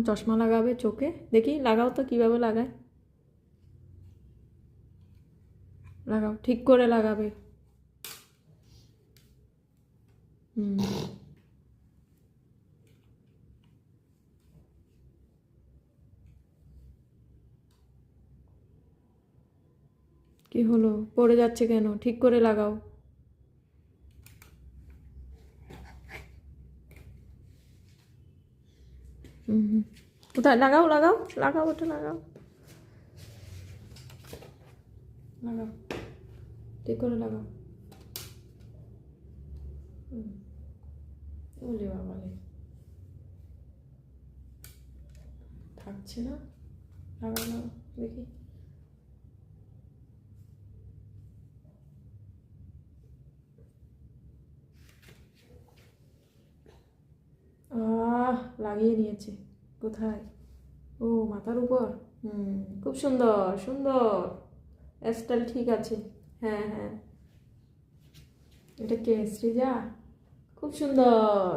চশমা লাগাবে চোখে, দেখি লাগাও তো কিভাবে লাগায়। লাগাও, ঠিক করে লাগাবে। কি হলো, পড়ে যাচ্ছে কেন? ঠিক করে লাগাও। কোথায় লাগাও, লাগাও, লাগাও, ওটা লাগাও, লাগাও, ঠিক করে লাগাও। ওলে বাবালে, থাকছে না। লাগাও, লাগাও, দেখি। লাগিয়ে নিয়েছে। কোথায়? ও, মাথার উপর। খুব সুন্দর, সুন্দর স্টাইল, ঠিক আছে। হ্যাঁ হ্যাঁ, এটা কে? সৃজা, খুব সুন্দর।